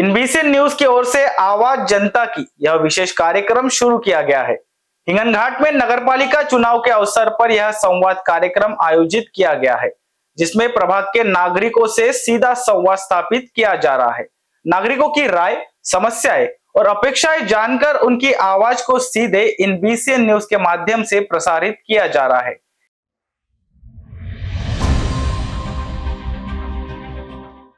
इनबीसी news की or से आवाज जनता की यह विशेष कार्यक्रम शुरू किया गया है। हिंगनघाट में नगरपालिका चुनाव के अवसर पर यह संवाद कार्यक्रम आयोजित किया गया है, जिसमें प्रभाग के नागरिकों से सीधा संवाद स्थापित किया जा रहा है। नागरिकों की राय, समस्याएं और अपेक्षाएं जानकर उनकी आवाज को सीधे इनबीसी न्यूज के माध्यम से प्रसारित किया जा रहा है।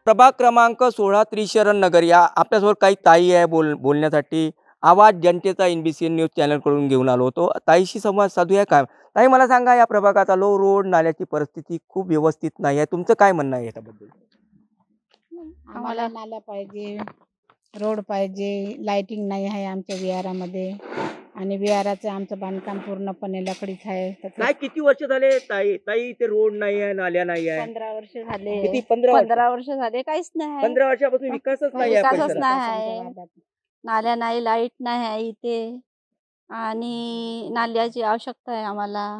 प्रभाग क्रमांक 16 त्रिशरण नगर या आपल्यासमोर काही ताई आहे बोलण्यासाठी आवाज जनतेचा इनबीसी न्यूज चॅनल कडून घेऊन आलो होतो। ताईशी संवाद साधूया काय? ताई मला सांगा, या प्रभागात लो रोड नाल्याची परिस्थिती खूप व्यवस्थित नाही आहे, तुमचं काय म्हणणं आहे याच्याबद्दल? आम्हाला नाल्या पाहिजे, रोड पाहिजे, लाइटिंग नाही आहे आमच्या विहारामध्ये आणि विहाराचं आमचं बांधकाम पूर्णपणे लकडीच आहे। काय किती वर्ष झाले ताई इथे रोड नाही आहे, नाल्या नाही आहे? 15 वर्ष झाले। किती? 15 वर्ष झाले, काहीच नाही। 15 वर्षापासून विकासच नाही आहे, विकासच नाही, नाल्या नाही, लाईट नाही आहे इथे आणि नाल्याची आवश्यकता आहे आम्हाला।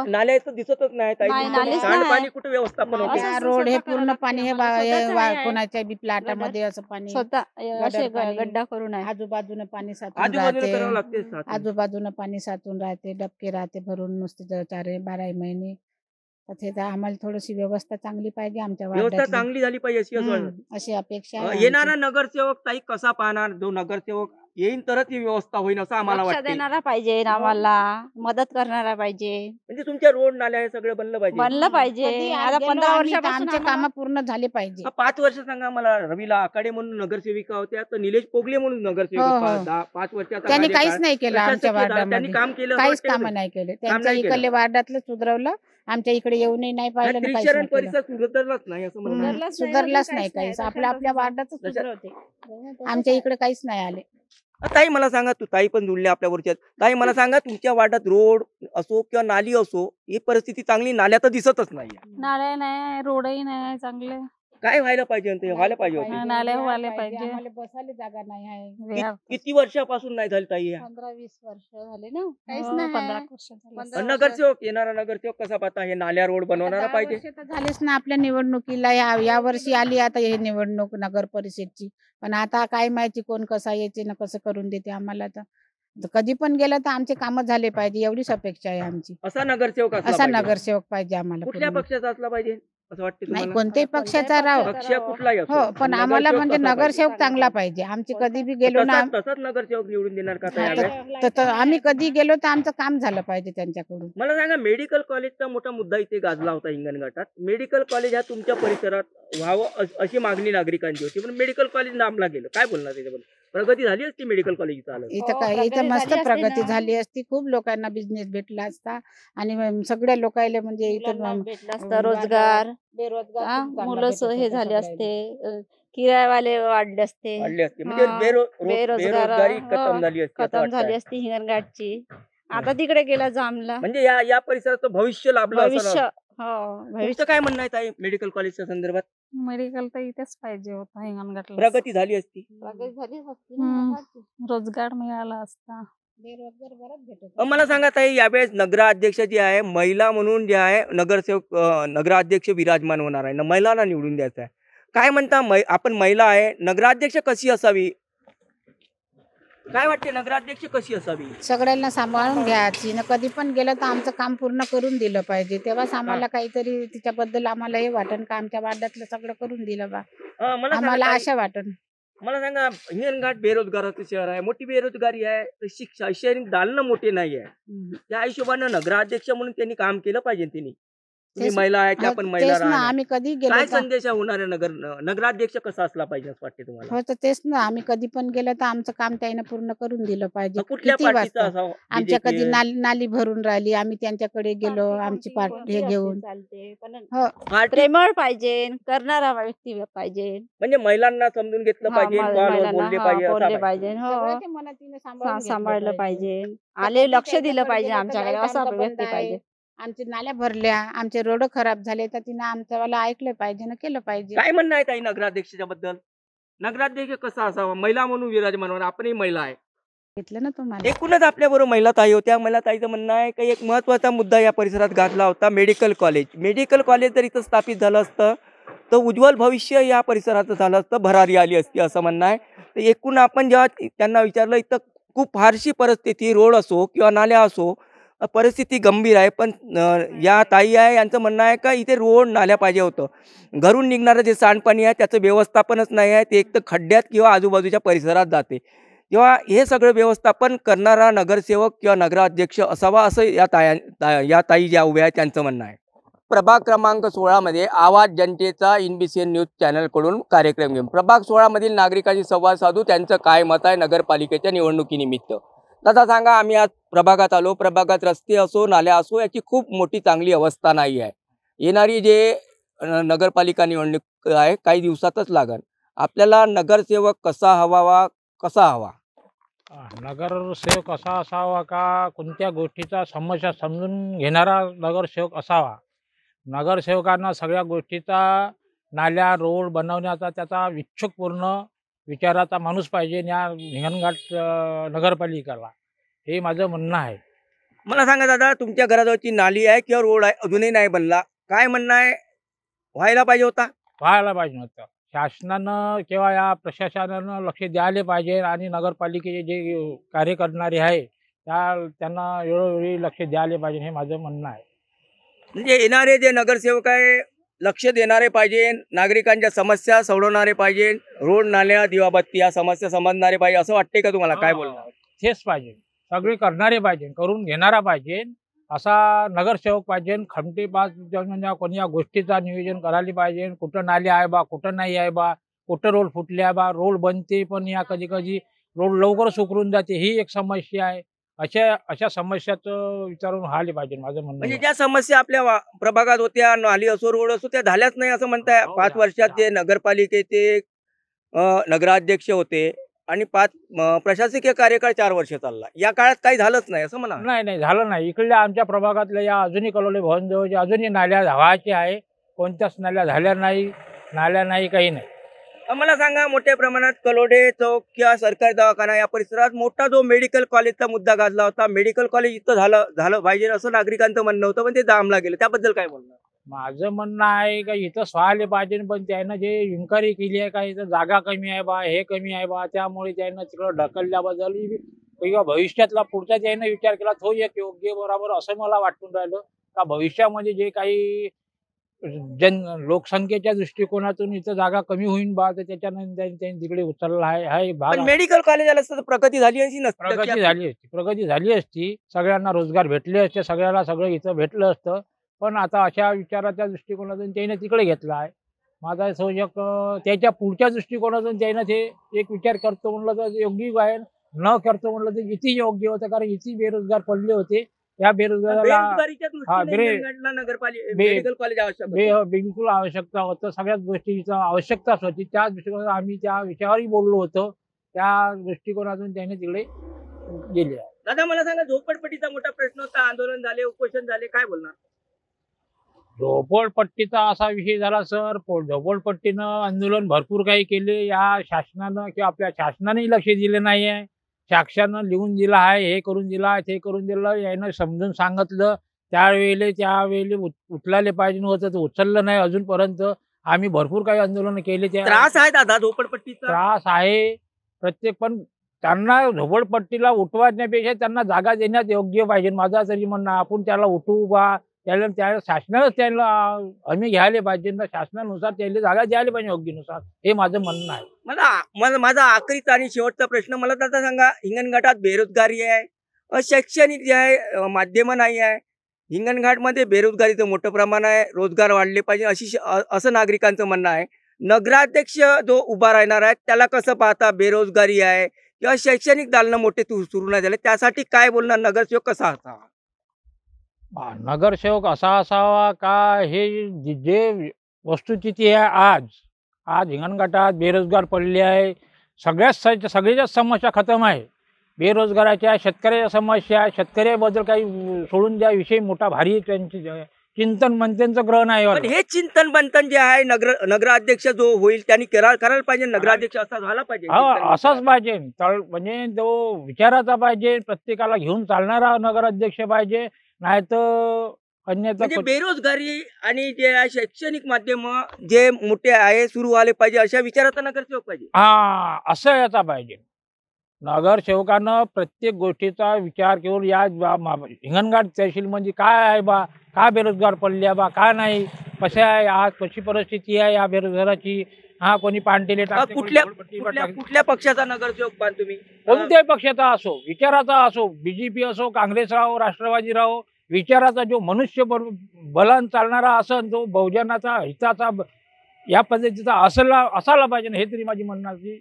नाल्याचं दिसतच नाही ताई, सांडपाणी कुठे व्यवस्थापन होते? रोड हे पूर्ण पाणी हे कोणाच्या बी प्लॉटामध्ये असं पाणी असे गड्डा करून आहे, आजूबाजूने पाणी साचून राहते, आजूबाजूने पाणी साचून राहते, डबके राहते भरून नुसते 4-12 महिने। तर आम्हाला थोडीशी व्यवस्था चांगली पाहिजे, आमच्या व्यवस्था चांगली झाली पाहिजे अशी अपेक्षा आहे। येणारा नगरसेवक ताई कसा पाहणार? जो नगरसेवक येईन तरच ही व्यवस्था होईल असं आम्हाला वाटतं। देणारा पाहिजे, आम्हाला मदत करणारा पाहिजे, म्हणजे तुमच्या रोड नाल्या हे सगळं बनलं पाहिजे। आता 15 वर्षापासून आमचे काम पूर्ण झाले पाहिजे। 5 वर्ष सांगा मला, रवीला आकाडे म्हणून नगरसेविका होत्या, तर निलेश पोगले म्हणून नगरसेविका 5 वर्षाचा त्यांनी काहीच नाही केलं आमच्या वार्डामध्ये, त्यांनी काम केलं, काहीच काम नाही केले त्यांच्या इकडले वार्डातलं सुधरवलं, आमच्या इकडे येऊनही नाही पाहिलं, परिसर सुधारलाच नाही असं म्हणतात, सुधारलाच नाही काहीच, आपल्या वार्डाचं सुधरवते, आमच्या इकडे काहीच नाही आले। ताई मला सांगा, तू ताई पण जुळल्या आपल्या वरच्या ताई, मला सांगा तुमच्या वार्डात रोड असो किंवा नाली असो, ही परिस्थिती चांगली, नाल्या तर दिसतच नाही, नाल्या नाही, रोडही नाही चांगले। काय व्हायला पाहिजे? ते व्हायला पाहिजे, नाल्या व्हायला पाहिजे, आम्हाला बसायला जागा नाही आहे। किती वर्षापासून नाही झाली ताई? 15-20 वर्ष झाले ना, काहीच नाही, 15 वर्ष झाले। नगरसेवक, येणारा नगरसेवक कसा पाहता? हे नाल्या रोड बनवणारा पाहिजे। झालेच ना आपल्या निवडणुकीला, या वर्षी आली आता हे निवडणूक नगर परिषदची, पण आता काय माहिती कोण कसा यायचे ना कसं करून देते आम्हाला। तर कधी पण गेलं तर आमचे काम झाले पाहिजे, एवढीच अपेक्षा आहे आमची। असा नगरसेवक पाहिजे आम्हाला। कुठल्या पक्षाचा असला पाहिजे असं वाटतं? नाही, कोणत्याही पक्षाचा राव, पक्ष कुठलाही असो, हो, पण आम्हाला म्हणजे नगरसेवक चांगला पाहिजे। आमची कधी बी गेलो ना, तसाच नगरसेवक निवडून देणार का? तर आम्ही कधी गेलो तर आमचं काम झालं पाहिजे त्यांच्याकडून। मला सांगा, मेडिकल कॉलेजचा मोठा मुद्दा इथे गाजला होता हिंगणघाटात। मेडिकल कॉलेज हा तुमच्या परिसरात व्हावं अशी मागणी नागरिकांची होती, पण मेडिकल कॉलेज नामला गेलं, काय बोलणार त्याच्याबद्दल? प्रगती झाली असती मेडिकल कॉलेज चालत? इथं काय, इथं मस्त प्रगती झाली असती, खूप लोकांना बिझनेस भेटला असता आणि सगळ्या लोकांना म्हणजे इथं भेटला असता रोजगार, बेरोजगार मुलं हे झाले असते, किरायवाले वाढले असते, म्हणजे बेरोजगारी खतम झाली असती हिंगणघाटची। आता तिकडे गेला जामला, म्हणजे या परिसराचं भविष्य लाभलं। भविष्य काय म्हणणं आहे ताई मेडिकल कॉलेजच्या संदर्भात? मेडिकल तर इथेच पाहिजे होता हिंगणघाटला, प्रगती झाली असती, रोजगार मिळाला असता, बेरोजगार बरंच भेटत। मला सांगा ताई, यावेळेस नगराध्यक्ष जी आहे, महिला म्हणून जे आहे नगरसेवक, नगराध्यक्ष विराजमान होणार आहे, महिलांना निवडून द्यायचं आहे, काय म्हणता? आपण महिला आहे, नगराध्यक्ष कशी असावी? काय वाटते, नगराध्यक्ष कशी असावी? सगळ्यांना सांभाळून घ्यायची ना, कधी पण गेलं तर आमचं काम पूर्ण करून दिलं पाहिजे, तेव्हाच आम्हाला काहीतरी तिच्याबद्दल आम्हाला हे वाटन का आमच्या वार्डातलं सगळं करून दिलं बा, आम्हाला आशा वाटन। मला सांगा, हिंगणघाट बेरोजगाराचं शहर आहे, मोठी बेरोजगारी आहे, तर शहरी दालनं मोठे नाही आहे, त्या हिशोबानं नगराध्यक्ष म्हणून त्यांनी काम केलं पाहिजे। त्यांनी, तुम्ही महिला आहे, त्या पण महिला, आम्ही कधी गेलो काय संदेश होणार आहे? नगराध्यक्ष कसा असला पाहिजे असं वाटते तुम्हाला? हो, तर तेच ना, आम्ही कधी पण गेलो तर आमचं काम त्याने पूर्ण करून दिलं पाहिजे। कुठल्या पार्टीचा असावं? आमच्या कधी नाली भरून राहिली, आम्ही त्यांच्याकडे गेलो, आमची पार्टी हे घेऊन, प्रेमळ पाहिजे, करणारा व्यक्ती पाहिजे, म्हणजे महिलांना समजून घेतलं पाहिजे, बोलले पाहिजे, सांभाळलं पाहिजे, आले लक्ष दिलं पाहिजे आमच्याकडे, असा व्यक्ती पाहिजे। आमच्या नाल्या भरल्या, आमचे रोड खराब झाले, तर तिने आमच्यावाला ऐकलं पाहिजे ना, केलं पाहिजे। काय म्हणणं आहे ताई नगराध्यक्षाच्या बद्दल? नगराध्यक्ष कसा असावा? महिला म्हणून विराजमान, आपणही महिला आहे, घेतलं ना तुम्हाला। एकूणच आपल्या बरोबर महिला ताई होत्या। महिला ताईचं म्हणणं आहे की एक महत्वाचा मुद्दा या परिसरात गाजला होता, मेडिकल कॉलेज जर इथं स्थापित झालं असतं तर उज्ज्वल भविष्य या परिसराचं झालं असतं, भरारी आली असती असं म्हणणं आहे. तर एकूण आपण जेव्हा त्यांना विचारलं, इथं खूप फारशी परिस्थिती, रोड असो किंवा नाल्या असो, परिस्थिती गंभीर आहे. पण या ताई आहे यांचं म्हणणं आहे का इथे रोड नाल्या पाहिजे होतं. घरून निघणारं जे सांडपाणी आहे त्याचं व्यवस्थापनच नाही आहे. ते एक तर खड्ड्यात किंवा आजूबाजूच्या परिसरात जाते. तेव्हा हे सगळं व्यवस्थापन करणारा नगरसेवक किंवा नगराध्यक्ष असावा, असं या ताई ज्या उभ्या आहेत त्यांचं म्हणणं आहे. प्रभाग क्रमांक 16 मध्ये आवाज जनतेचा NBCN न्यूज चॅनलकडून कार्यक्रम घेऊन प्रभाग 16 मधील नागरिकांशी संवाद साधू, त्यांचं काय मत आहे नगरपालिकेच्या निवडणुकीनिमित्त. दादा सांगा, आम्ही आज प्रभागात आलो. प्रभागात रस्ते असो, नाल्या असो, याची खूप मोठी चांगली अवस्था नाही आहे. येणारी जे नगरपालिका निवडणूक आहे काही दिवसातच लागेल. आपल्याला नगरसेवक कसा हवा? नगरसेवक असा असावा का कोणत्या गोष्टीचा समस्या समजून घेणारा नगरसेवक असावा. नगरसेवकांना सगळ्या गोष्टीचा नाल्या रोड बनवण्याचा त्याचा इच्छुकपूर्ण विचाराचा माणूस पाहिजे या हिंगणघाट नगरपालिकेला, हे माझं म्हणणं आहे. मला सांगा दादा, तुमच्या घराजवळची नाली आहे किंवा रोड आहे अजूनही नाही बनला, काय म्हणणं आहे? व्हायला पाहिजे होता. व्हायला पाहिजे नव्हतं. शासनानं किंवा या प्रशासनानं लक्ष द्यायला पाहिजे आणि नगरपालिकेचे जे कार्य करणारे आहे त्यांना वेळोवेळी लक्ष द्यायला पाहिजे, हे माझं म्हणणं आहे. म्हणजे येणारे जे नगरसेवक आहे लक्ष देणारे पाहिजे, नागरिकांच्या समस्या सोडवणारे पाहिजे, रोड नाल्या दिवाबत्ती या समस्या समजणारे पाहिजे, असं वाटते का तुम्हाला? काय बोलणार? तेच पाहिजे, सगळे करणारे पाहिजे, करून घेणारा पाहिजे असा नगरसेवक पाहिजे. खमटेबाज म्हणजे कोणी या गोष्टीचा नियोजन करायला पाहिजे. कुठं नाली आहे बा, कुठं नाही आहे बा, कुठं रोड फुटले आहे बा, रोड बनते पण या कधी कधी रोड लवकर सुकरून जाते, ही एक समस्या आहे. अशा समस्याचं विचारून व्हायला पाहिजे माझं म्हणणं. म्हणजे ज्या समस्या आपल्या प्रभागात होत्या, नाली असो रोड असो, त्या झाल्याच नाही असं म्हणताय. 5 वर्षात जे नगरपालिकेचे नगराध्यक्ष होते आणि 5 प्रशासकीय कार्यकाळ 4 वर्ष चालला, या काळात काही झालंच नाही असं म्हणा. नाही झालं नाही. इकडल्या आमच्या प्रभागातल्या या अजूनही कलोले भवनजवळचे अजूनही नाल्या व्हायच्या आहे, कोणत्याच नाल्या झाल्या नाही, नाल्या नाही, काही नाही. मला सांगा, मोठ्या प्रमाणात कलोडे चौक किंवा सरकारी दवाखाना या परिसरात मोठा जो मेडिकल कॉलेजचा मुद्दा गाजला होता, मेडिकल कॉलेज इथं झालं पाहिजे असं नागरिकांचं म्हणणं होतं, पण ते दामला गेलं, त्याबद्दल काय बोलणार? माझं म्हणणं आहे का इथं व्हायला पाहिजे, पण त्यानं जे इन्क्वायरी केली आहे का इथं जागा कमी आहे बा, हे कमी आहे बा, त्यामुळे त्यानं तिकडं ढकलल्याबद्दल किंवा भविष्यातला पुढचा त्यानं विचार केला तो एक योग्य बरोबर असं मला वाटून राहिलं. का भविष्यामध्ये जे काही लोकसंख्येच्या दृष्टिकोनातून इथं जागा कमी होईल बा, तर त्याच्यानंतर त्यांनी तिकडे उचलला आहे भाग. मेडिकल कॉलेज आलं असतं तर प्रगती झाली प्रगती झाली असती, सगळ्यांना रोजगार भेटले असते, सगळ्याला सगळं इथं भेटलं असतं. पण आता अशा विचाराच्या दृष्टिकोनातून त्याने तिकडे घेतला आहे. माझा सहयोग त्याच्या पुढच्या दृष्टिकोनातून त्यानं ते एक विचार करतो म्हणलं तर योग्य आहे, न करतो म्हणलं तर इथे योग्य होतं. कारण इथे बेरोजगार पडले होते, त्या बेरोजगाराला बिलकुल आवश्यकता होतं, सगळ्याच गोष्टीची आवश्यकताच होती. त्या दृष्टिकोनातून आम्ही त्या विषयावरही बोललो होतो, त्या दृष्टिकोनातून त्याने तिकडे गेले. दादा मला सांगा, झोपडपट्टीचा मोठा प्रश्न होता, आंदोलन झाले, उपोषण झाले, काय बोलणार? झोपडपट्टीचा असा विषय झाला सर, झोपडपट्टीनं आंदोलन भरपूर काही केले. या शासनानं किंवा आपल्या शासनानेही लक्ष दिले नाही आहे. शासनानं लिहून दिलं आहे, हे करून दिला, ते करून दिलं, यानं समजून सांगितलं, त्यावेळी उचलायला पाहिजे नव्हतं, तर उचललं नाही अजूनपर्यंत. आम्ही भरपूर काही आंदोलन केले. त्रास आहे दादा, झोपडपट्टीचा त्रास आहे प्रत्येक, पण त्यांना झोपडपट्टीला उठवण्यापेक्षा त्यांना जागा देण्यात योग्य पाहिजे माझा तरी म्हणणं. आपण त्याला उठवू बा, त्या शासनानंच त्याला हमी घ्यायला पाहिजे ना, शासनानुसार त्याला जागा द्यायला पाहिजे योग्यनुसार, हे माझं म्हणणं आहे. माझा आखरीचा आणि शेवटचा प्रश्न, मला दादा सांगा, हिंगणघाटात बेरोजगारी आहे, शैक्षणिक जे आहे माध्यम नाही आहे, हिंगणघाटमध्ये बेरोजगारीचं मोठं प्रमाण आहे, रोजगार वाढले पाहिजे असं नागरिकांचं म्हणणं आहे. नगराध्यक्ष जो उभा राहणार आहे त्याला कसं पाहता? बेरोजगारी आहे किंवा शैक्षणिक दालनं मोठे सुरू नाही झाले, त्यासाठी काय बोलणार? नगरसेवक कसा असावा? नगरसेवक असा असावा का, हे जे वस्तुस्थिती आहे आज हिंगणघाटात बेरोजगार पडले आहे, सगळ्याच समस्या खतम आहे. बेरोजगाराच्या, शेतकऱ्याच्या समस्या, शेतकऱ्याबद्दल काही सोडून द्या विषय मोठा भारी त्यांची चिंतन मंथनचं ग्रहण आहे. हे चिंतन मंथन जे आहे नगराध्यक्ष जो होईल त्यांनी करायला पाहिजे, नगराध्यक्ष असा झाला पाहिजे. असाच पाहिजे, म्हणजे तो विचाराचा पाहिजे, प्रत्येकाला घेऊन चालणारा नगराध्यक्ष पाहिजे. नाही तर अन्यथा म्हणजे बेरोजगारी आणि जे आहे शैक्षणिक माध्यम जे मोठे आहे सुरू व्हायला पाहिजे अशा विचाराचा नगरसेवक पाहिजे. हा असं याचा पाहिजे. नगरसेवकानं प्रत्येक गोष्टीचा विचार करून या हिंगणघाट तहसील म्हणजे काय आहे बा, का बेरोजगार पडले बा, का नाही, कसे आहे आज, कशी परिस्थिती आहे या बेरोजगाराची. हा कोणी पानटेले टाकते, कोणी कुठल्या झोपडपट्टीवर टाकते. कुठल्या पक्षाचा नगरसेवक पान तुम्ही? कोणत्याही पक्षाचा असो, विचाराचा असो, बीजेपी असो, काँग्रेस राहो, राष्ट्रवादी राहो, विचाराचा जो मनुष्य बलान चालणारा असन, जो बहुजनाचा हिताचा या पद्धतीचा असायला पाहिजे, हे तरी माझी म्हणण्याची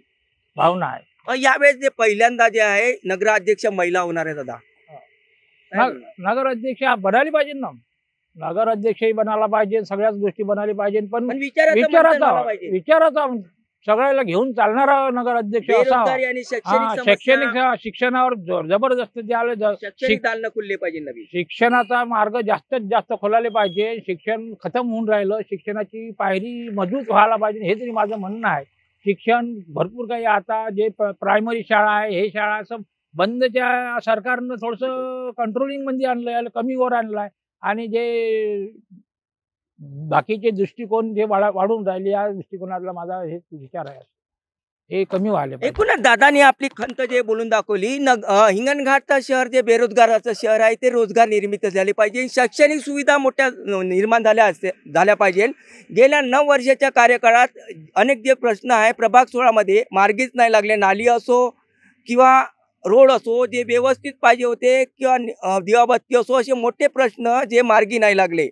भावना आहे. यावेळेस जे पहिल्यांदा जे आहे नगराध्यक्ष महिला होणार आहे दादा. नगराध्यक्ष बनायला पाहिजे ना, नगराध्यक्षही बनायला पाहिजे, सगळ्याच गोष्टी बनायला पाहिजे, पण विचाराचा सगळ्याला घेऊन चालणारा नगराध्यक्ष असावा. शैक्षणिक शिक्षणावर जबरदस्त द्यायला खुलले पाहिजे. नवीन शिक्षणाचा मार्ग जास्तीत जास्त खोलायला पाहिजे. शिक्षण खतम होऊन राहिलं, शिक्षणाची पायरी मजबूत व्हायला पाहिजे, हे तरी माझं म्हणणं आहे. शिक्षण भरपूर काही आता जे प्रायमरी शाळा आहे, हे शाळा असं बंदच्या सरकारनं थोडंसं कंट्रोलिंग मध्ये आणलंय, कमी वर आणलाय, आणि जे बाकीचे दृष्टिकोन जे वाढून राहिले, या दृष्टिकोनातला माझा हे विचार आहे, हे कमी व्हायला पाहिजे. एकूणच दादानी आपली खंत जे बोलून दाखवली, हिंगणघाटचं शहर जे बेरोजगाराचं शहर आहे ते रोजगार निर्मित झाले पाहिजे, शैक्षणिक सुविधा मोठ्या निर्माण झाल्या पाहिजे. गेल्या 9 वर्षाच्या कार्यकाळात अनेक जे प्रश्न आहे प्रभाग 16 मध्ये मार्गीच नाही लागले. नाली असो किंवा रोड असो जे व्यवस्थित पाहिजे होते, किंवा दिवाबत्ती असो, असे मोठे प्रश्न जे मार्गी नाही लागले.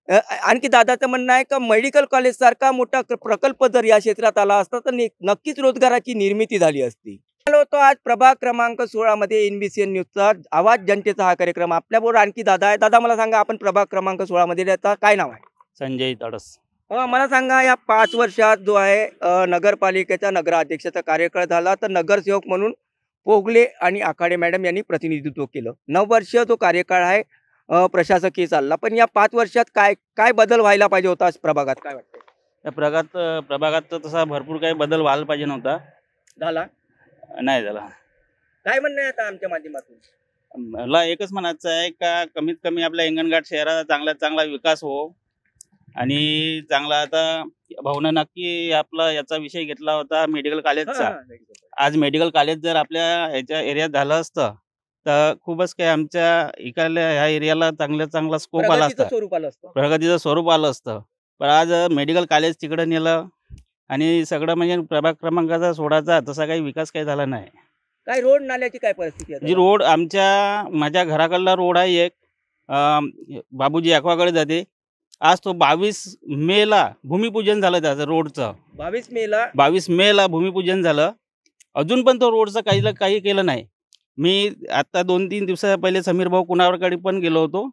आणखी दादाचं म्हणणं आहे का मेडिकल कॉलेज सारखा मोठा प्रकल्प जर या क्षेत्रात आला असता तर नक्कीच रोजगाराची निर्मिती झाली असती. होतो आज प्रभाग क्रमांक 16 मध्ये NBCN न्यूजचा आवाज जनतेचा हा कार्यक्रम. आपल्याबरोबर आणखी दादा आहे. दादा मला सांगा, आपण प्रभाग क्रमांक 16 मध्ये राहता, काय नाव आहे? संजय तडस. मला सांगा, या 5 वर्षात जो आहे नगरपालिकेचा नगराध्यक्षाचा कार्यकाळ झाला, तर नगरसेवक म्हणून पोगले आणि आखाडे मॅडम यांनी प्रतिनिधित्व केलं. 9 वर्ष जो कार्यकाळ आहे प्रशासकीय चालला, पण या 5 वर्षात काय बदल व्हायला पाहिजे होता प्रभागात, काय वाटतं? या प्रभागात तर तसा भरपूर काही बदल व्हायला पाहिजे नव्हता. झाला नाही झाला. काय म्हणणं आहे आता आमच्या माध्यमातून? मला एकच म्हणायचं आहे का कमीत कमी आपल्या हिंगणघाट शहराचा चांगल्यात चांगला विकास हो, आणि चांगला आता भाऊना नक्की आपला याचा विषय घेतला होता मेडिकल कॉलेजचा. आज मेडिकल कॉलेज जर आपल्या ह्याच्या एरियात झालं असतं तर खूपच काही आमच्या इकडल्या ह्या एरियाला चांगला स्कोप आला असता, प्रगतीचं स्वरूप आलं असतं. पण आज मेडिकल कॉलेज तिकडं नेलं आणि सगळं म्हणजे प्रभाग क्रमांकाचा 16चा तसा काही विकास काही झाला नाही. काय रोड नाल्याची काय परिस्थिती आहे? जी रोड माझ्या घराकडला रोड आहे एक, बाबूजी ॲक्वाकडे जाते. आज तो 22 मेला भूमिपूजन झालं त्याचं रोडचं. 22 मेला भूमिपूजन झालं. अजून पण तो रोडचं काही केलं नाही. मी आता 2-3 दिवसा पहिले समीर भाऊ कुणावरकडे पण गेलो होतो,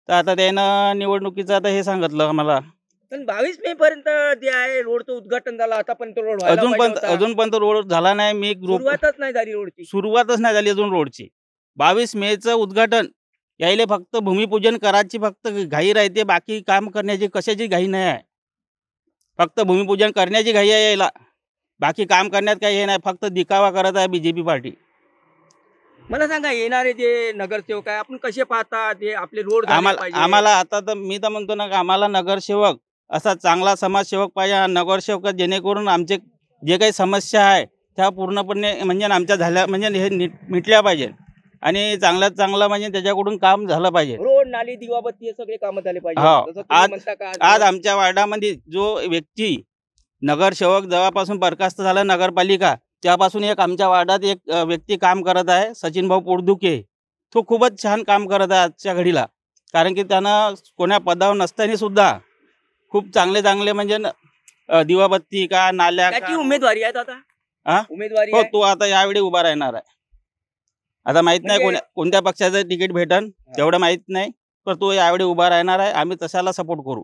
तर आता त्यानं निवडणुकीचं आता हे सांगितलं मला. पण 22 मे पर्यंत जे आहे रोडचं उद्घाटन झालं, आता पण तो रोड अजून पण तो रोड झाला नाही. मी सुरुवातच नाही झाली रोडची, सुरुवातच नाही झाली अजून रोडची. 22 मेचं उद्घाटन यायले फक्त भूमिपूजन करायची फक्त घाई राहते, बाकी काम करण्याची कशाची घाई नाही आहे. फक्त भूमिपूजन करण्याची घाई आहे यायला, बाकी काम करण्यात काही हे नाही, फक्त दिखावा करत आहे बीजेपी पार्टी. मला सांगा, येणारे जे नगरसेवक आहे आपण कसे पाहता, ते आपले रोड आम्हाला आता तर मी तर म्हणतो ना, आम्हाला नगरसेवक असा चांगला समाजसेवक पाहिजे. नगरसेवक जेणेकरून आमचे जे काही समस्या आहे त्या पूर्णपणे म्हणजे आमच्या झाल्या म्हणजे हे मिटल्या पाहिजे, आणि चांगल्यात चांगलं म्हणजे त्याच्याकडून काम झालं पाहिजे. रोड नाली दिवाबत्ती हे सगळे काम झाले पाहिजे. आज आमच्या वार्डामध्ये जो व्यक्ती नगरसेवक जेव्हापासून बरखास्त झाला नगरपालिका, त्यापासून एक आमच्या वार्डात एक व्यक्ती काम करत आहे, सचिन भाऊ पोटदुखे. तो खूपच छान काम करत आहे आजच्या घडीला, कारण की त्यानं कोण्या पदावर नसताना सुद्धा खूप चांगले म्हणजे दिवाबत्ती का नाल्या उमेदवारी आहे आता. उमेदवारी हो, तो आता यावेळी उभा राहणार आहे. आता माहित नाही कोणत्या पक्षाचं तिकीट भेटन तेवढं माहित नाही, पण तो यावेळी उभा राहणार आहे. आम्ही तशाला सपोर्ट करू,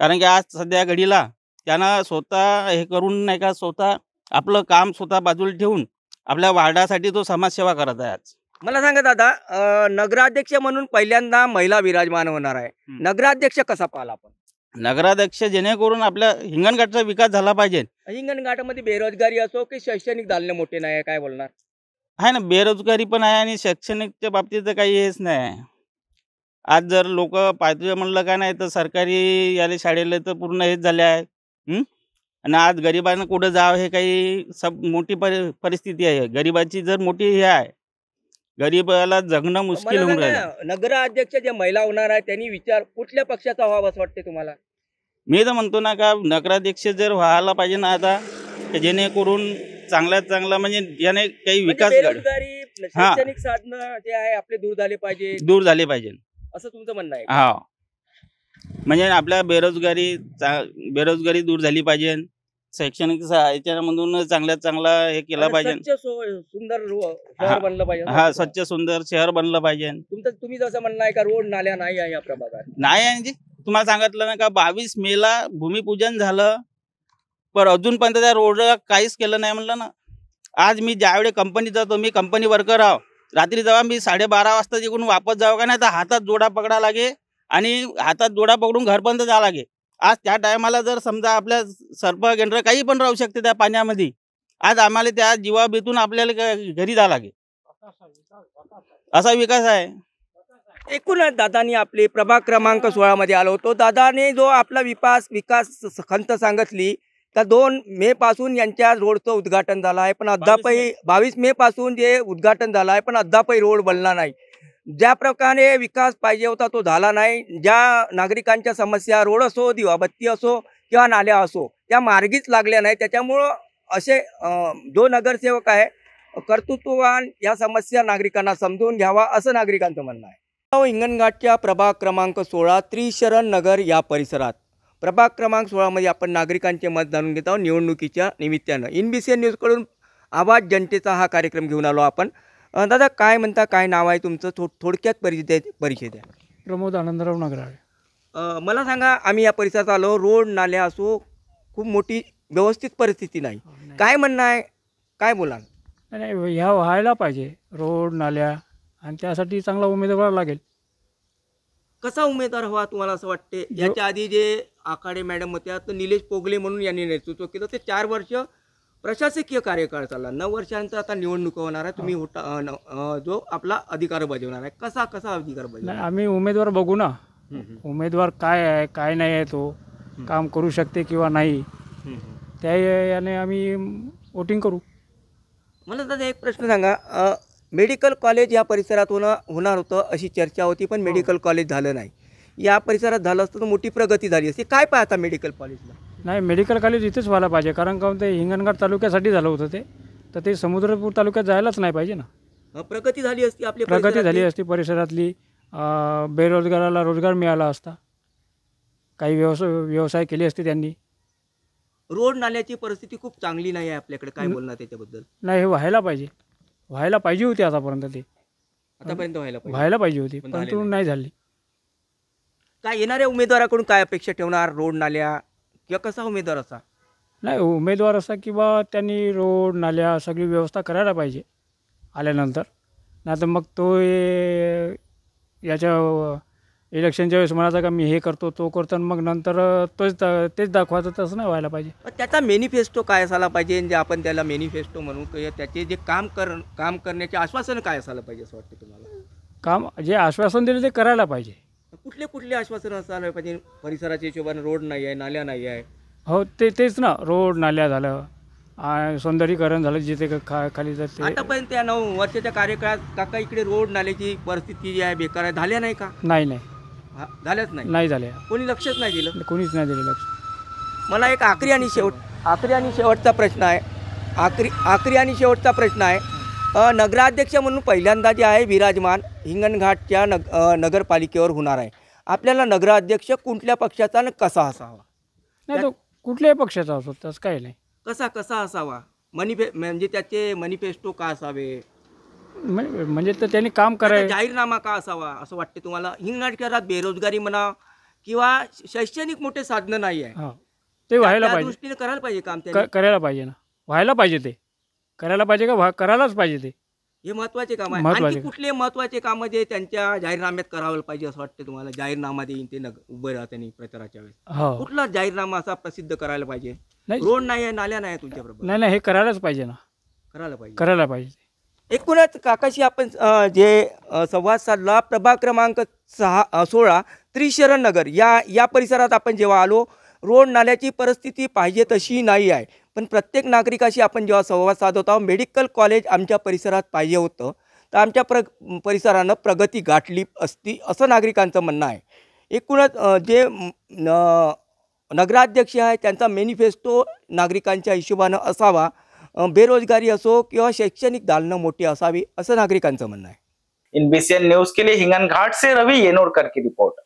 कारण की आज सध्या घडीला त्यानं स्वतः हे करून नाही का, स्वतः आपलं काम स्वतः बाजूला ठेवून आपल्या वार्डासाठी तो समाजसेवा करत आहे. आज मला सांगा दादा, नगराध्यक्ष म्हणून पहिल्यांदा महिला विराजमान होणार आहे. नगराध्यक्ष कसा पाहिला आपण? नगराध्यक्ष जेणेकरून आपल्या हिंगणघाटचा विकास झाला पाहिजे. हिंगणघाटामध्ये बेरोजगारी असो की शैक्षणिक दालने मोठे नाही, काय बोलणार? आहे ना, बेरोजगारी पण आहे आणि शैक्षणिकच्या बाबतीत काही हेच नाही. आज जर लोक पाहिजे म्हणलं का नाही तर सरकारी याले शाळेला तर पूर्ण हेच झाले आहे. आणि आज गरिबांना कुठं जावं हे काही मोठी परिस्थिती आहे. गरिबाची जर मोठी हे आहे, गरीबाला जगणं मुश्किल होऊन राहिलं. नगराध्यक्ष जे महिला होणार आहे त्यांनी विचार कुठल्या पक्षाचा व्हावा असं वाटते तुम्हाला? मी तर म्हणतो ना का नगराध्यक्ष जर व्हायला पाहिजे ना आता, जेणेकरून चांगल्यात चांगला म्हणजे याने काही विकास बेरोजगारी, शैक्षणिक साधनं जे आहे आपले दूर झाले पाहिजे असं तुमचं म्हणणं आहे? हा, म्हणजे आपल्या बेरोजगारी दूर झाली पाहिजे. शैक्षणिक याच्यामधून चांगल्यात चांगला हे केलं पाहिजे. सुंदर शहर बनलं पाहिजे. हा, स्वच्छ सुंदर शहर बनलं पाहिजे. तुम्ही जसं म्हणणं आहे का रोड नाल्या नाही आहे या प्रभागात? नाही आहे. तुम्हाला सांगितलं ना का 22 मेला भूमिपूजन झालं, पण अजूनपर्यंत त्या रोडला काहीच केलं नाही म्हणलं ना. आज मी ज्यावेळी कंपनीत जातो, मी कंपनी वर्कर आहो, रात्री जेव्हा मी 12:30 वाजता तिकडून वापस जावं का नाही तर हातात जोडा पकडा लागे आणि हातात जोडा पकडून घरपर्यंत जावं लागे. आज त्या टायमाला जर समजा आपल्या सर्प गेंडर काही पण राहू शकते त्या पाण्यामध्ये, आज आम्हाला त्या जीवाबीतून आपल्याला घरी जावं लागे. असा विकास आहे. एकूणच दादानी आपले प्रभाग क्रमांक 16 मध्ये आलो होतो. दादाने जो आपला विकास खंत सांगितली तर 2 मे पासून यांच्या रोडचं उद्घाटन झालं आहे, पण अद्यापही 22 मे पासून जे उद्घाटन झालं आहे पण अद्यापही रोड बनला नाही. ज्या प्रकारे विकास पाहिजे होता तो झाला नाही. ज्या नागरिकांच्या समस्या रोड असो, दिवाबत्ती असो किंवा नाल्या असो त्या मार्गीच लागल्या नाही. त्याच्यामुळं असे जो नगरसेवक आहे कर्तृत्ववान या समस्या नागरिकांना समजून घ्यावा असं नागरिकांचं म्हणणं आहे. हिंगणघाटच्या प्रभाग क्रमांक 16 त्रिशरण नगर या परिसरात प्रभाग क्रमांक 16 मध्ये आपण नागरिकांचे मत जाणून घेत आहोत निवडणुकीच्या निमित्तानं. NBCN न्यूजकडून आवाज जनतेचा हा कार्यक्रम घेऊन आलो आपण. दादा काय म्हणता, काय नाव आहे तुमचं, थोडक्यात परिचय द्या. प्रमोद आनंदराव नगराळे. मला सांगा, आम्ही या परिसरात आलो, रोड नाल्या असो खूप मोठी व्यवस्थित परिस्थिती नाही, काय म्हणणं आहे, काय बोलाल? नाही, ह्या व्हायला पाहिजे रोड नाल्या, आणि त्यासाठी चांगला उमेदवार लागेल. कसा उमेदवार हवा तुम्हाला असं वाटते? याच्या आधी जे आखाडे मॅडम होत्या तर निलेश पोगले म्हणून यांनी नेतृत्व केलं, ते 4 वर्ष प्रशासकीय कार्यकाळ चालला, 9 वर्षांचा आता निवडणूक होणार आहे, तुम्ही जो आपला अधिकार बजावणार आहे, कसा अधिकार बजावणार? आम्ही उमेदवार बघू ना, उमेदवार काय आहे काय नाही आहे, तो काम करू शकते किंवा नाही, त्या याने आम्ही वोटिंग करू. मला दादा एक प्रश्न सांगा, मेडिकल कॉलेज या परिसरात होणार होतं अशी चर्चा होती, पण मेडिकल कॉलेज झालं नाही. या परिसरात झालं असतं तर मोठी प्रगती झाली असती. काय पाहता मेडिकल कॉलेजला? नाही, मेडिकल कॉलेज इथेच व्हायला पाहिजे, कारण का ते हिंगणघाट तालुक्यासाठी झालं होतं ते, तर ते समुद्रपूर तालुक्यात जायलाच नाही पाहिजे ना. प्रगती झाली असती, आपली प्रगती झाली असती परिसरातली, बेरोजगाराला रोजगार मिळाला असता, काही व्यवसाय केले असते त्यांनी. रोड नाल्याची परिस्थिती खूप चांगली नाही आहे आपल्याकडे, काय बोलणार त्याच्याबद्दल? नाही, हे व्हायला पाहिजे होती आतापर्यंत, ते आतापर्यंत व्हायला पाहिजे होती, परंतु नाही झाली. काय येणाऱ्या उमेदवाराकडून काय अपेक्षा ठेवणार, रोड नाल्या किंवा कसा उमेदवार असा? नाही, उमेदवार असा की बा त्यांनी रोड नाल्या सगळी व्यवस्था करायला पाहिजे आल्यानंतर, नाही तर मग तो याच्या इलेक्शनच्या वेळेस म्हणायचा का मी हे करतो तो करतो, आणि मग नंतर तेच दाखवायचं, तसं नाही व्हायला पाहिजे. त्याचा मॅनिफेस्टो काय असायला पाहिजे, जे आपण त्याला मॅनिफेस्टो म्हणू, त्याचे जे काम करण्याचे आश्वासन काय असायला पाहिजे असं वाटतं तुम्हाला? काम जे आश्वासन दिले ते करायला पाहिजे. कुठले आश्वासन असायला पाहिजे? परिसराच्या हिशोबाने रोड नाही आहे, नाल्या नाही आहे. हो, तेच ना, रोड नाल्या झालं, सौंदर्यीकरण झालं जिथे खाली जाते. आतापर्यंत त्या 9 वर्षाच्या कार्यकाळात काका इकडे रोड नाल्याची परिस्थिती जी आहे बेकार आहे, झाल्या नाही का? नाही झाल्याच नाही झाल्या, कोणी लक्षच नाही दिलं, कोणीच नाही दिलं लक्ष. मला एक आखरी आणि शेवटचा प्रश्न आहे. नगराध्यक्ष म्हणून पहिल्यांदा जे आहे विराजमान हिंगणघाटच्या नगरपालिकेवर होणार आहे. आपल्याला नगराध्यक्ष कुठल्या पक्षाचा आणि कसा असावा? नाही, तो कुठल्याही पक्षाचा असो, तसं काही नाही. कसा असावा? म्हणजे त्याचे मॅनिफेस्टो का असावे, म्हणजे तर त्यांनी काम करायचं, जाहीरनामा का असावा असं वाटते तुम्हाला? हिंगणघाट शहरात बेरोजगारी म्हणा किंवा शैक्षणिक मोठे साधनं नाही आहे, ते व्हायला पाहिजे, दृष्टीने करायला पाहिजे काम, करायला पाहिजे ना, व्हायला पाहिजे, ते करायला पाहिजे का करायलाच पाहिजे, ते हे महत्वाचे काम आहे. आणखी कुठले महत्वाचे काम जे त्यांच्या जाहीरनाम्यात करावं पाहिजे असं वाटतं तुम्हाला? जाहीरनामा देईन ते उभं राहते प्रचाराच्या वेळेस, कुठला जाहीरनामा असा प्रसिद्ध करायला पाहिजे? रोड नाही आहे, नाल्या नाही तुमच्याबरोबर, नाही हे करायलाच पाहिजे ना, करायला पाहिजे. एकूणच काकाशी आपण जे संवाद साधला प्रभाग क्रमांक 16 त्रिशरण नगर या परिसरात आपण जेव्हा आलो, रोड नाल्याची परिस्थिती पाहिजे तशी नाही आहे, पण प्रत्येक नागरिकाशी आपण जेव्हा संवाद साधत आहोत, मेडिकल कॉलेज आमच्या परिसरात पाहिजे होतं तर आमच्या परिसरानं प्रगती गाठली असती असं नागरिकांचं म्हणणं आहे. एकूणच जे नगराध्यक्ष आहे त्यांचा मॅनिफेस्टो नागरिकांच्या हिशोबानं असावा, बेरोजगारी असो किंवा शैक्षणिक दालनं मोठी असावी असं नागरिकांचं म्हणणं आहे. NBCN न्यूज के लिए हिंगन घाट से रवि येनोरकर की रिपोर्ट।